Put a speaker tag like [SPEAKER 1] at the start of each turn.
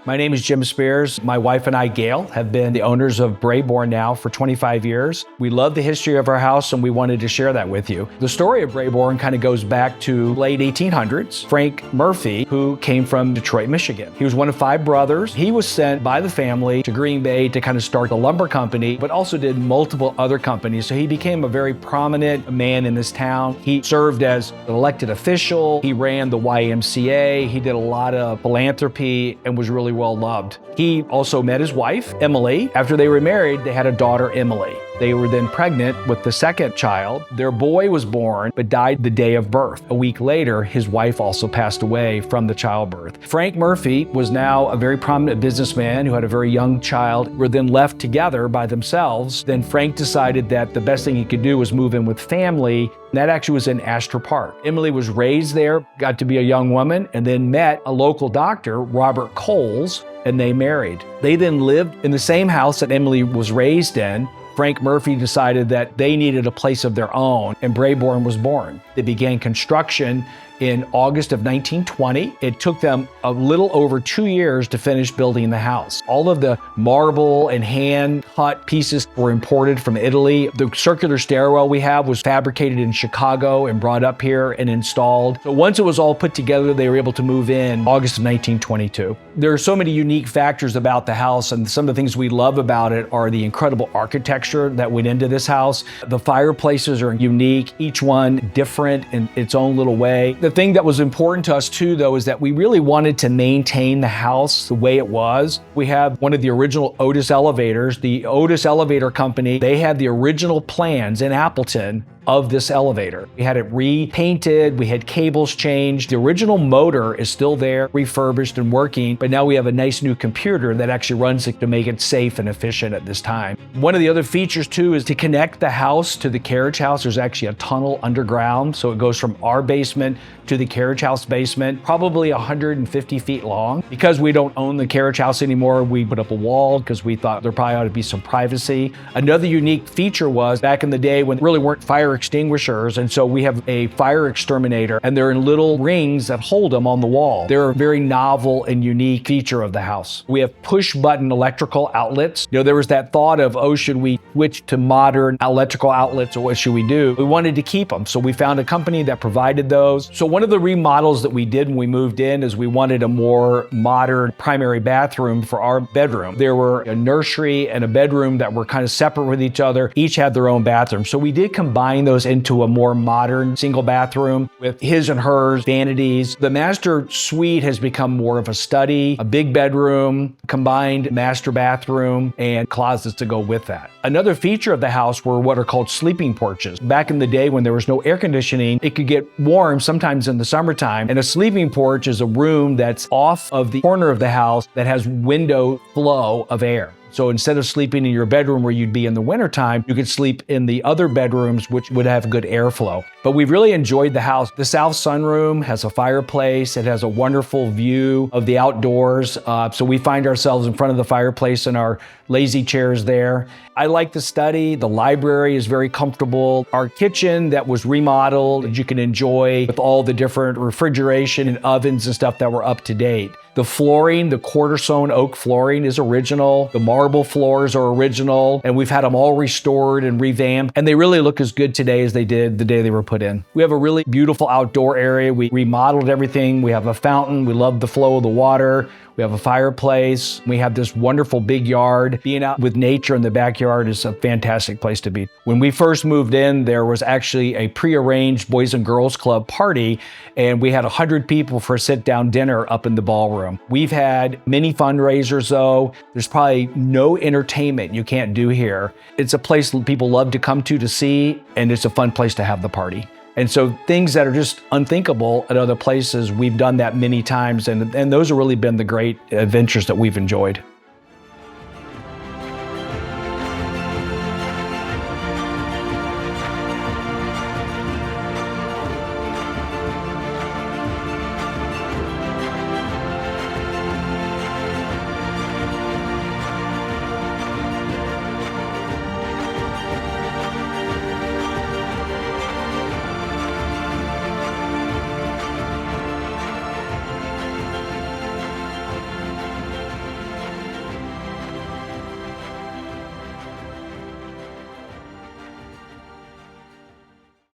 [SPEAKER 1] My name is Jim Spears. My wife and I, Gail, have been the owners of Braebourne now for 25 years. We love the history of our house and we wanted to share that with you. The story of Braebourne kind of goes back to late 1800s. Frank Murphy, who came from Detroit, Michigan. He was one of 5 brothers. He was sent by the family to Green Bay to kind of start the lumber company, but also did multiple other companies. So he became a very prominent man in this town. He served as an elected official. He ran the YMCA. He did a lot of philanthropy and was really well loved. He also met his wife, Emily. After they were married, they had a daughter, Emily. They were then pregnant with the second child. Their boy was born, but died the day of birth. A week later, his wife also passed away from the childbirth. Frank Murphy was now a very prominent businessman who had a very young child. Were then left together by themselves. Then Frank decided that the best thing he could do was move in with family. That actually was in Astor Park. Emily was raised there, got to be a young woman, and then met a local doctor, Robert Coles, and they married. They then lived in the same house that Emily was raised in. Frank Murphy decided that they needed a place of their own, and Braebourne was born. They began construction in August of 1920. It took them a little over 2 years to finish building the house. All of the marble and hand-cut pieces were imported from Italy. The circular stairwell we have was fabricated in Chicago and brought up here and installed. So once it was all put together, they were able to move in August of 1922. There are so many unique factors about the house, and some of the things we love about it are the incredible architecture that went into this house. The fireplaces are unique, each one different in its own little way. The thing that was important to us too, though, is that we really wanted to maintain the house the way it was. We have one of the original Otis elevators. The Otis Elevator Company, they had the original plans in Appleton of this elevator. We had it repainted, we had cables changed. The original motor is still there, refurbished and working, but now we have a nice new computer that actually runs it to make it safe and efficient at this time. One of the other features too is to connect the house to the carriage house. There's actually a tunnel underground, so it goes from our basement to the carriage house basement, probably 150 feet long. Because we don't own the carriage house anymore, we put up a wall because we thought there probably ought to be some privacy. Another unique feature was back in the day when there really weren't fire extinguishers, and so we have a fire exterminator, and they're in little rings that hold them on the wall. They're a very novel and unique feature of the house. We have push button electrical outlets. You know, there was that thought of, oh, should we switch to modern electrical outlets, or what should we do? We wanted to keep them, so we found a company that provided those. So one of the remodels that we did when we moved in is we wanted a more modern primary bathroom for our bedroom. There were a nursery and a bedroom that were kind of separate with each other. Each had their own bathroom. So we did combine those into a more modern single bathroom with his and hers vanities. The master suite has become more of a study, a big bedroom, combined master bathroom, and closets to go with that. Another feature of the house were what are called sleeping porches. Back in the day when there was no air conditioning, it could get warm sometimes in the summertime, and a sleeping porch is a room that's off of the corner of the house that has window flow of air. So instead of sleeping in your bedroom where you'd be in the wintertime, you could sleep in the other bedrooms, which would have good airflow. But we've really enjoyed the house. The south sunroom has a fireplace. It has a wonderful view of the outdoors. So we find ourselves in front of the fireplace in our lazy chairs there. I like the study. The library is very comfortable. Our kitchen that was remodeled, that you can enjoy with all the different refrigeration and ovens and stuff that were up to date. The flooring, the quarter-sawn oak flooring is original. The marble floors are original, and we've had them all restored and revamped, and they really look as good today as they did the day they were put in. We have a really beautiful outdoor area. We remodeled everything. We have a fountain. We love the flow of the water. We have a fireplace. We have this wonderful big yard. Being out with nature in the backyard is a fantastic place to be. When we first moved in, there was actually a prearranged Boys and Girls Club party, and we had 100 people for a sit-down dinner up in the ballroom. We've had many fundraisers though. There's probably no entertainment you can't do here. It's a place that people love to come to see, and it's a fun place to have the party. And so things that are just unthinkable at other places, we've done that many times, and those have really been the great adventures that we've enjoyed.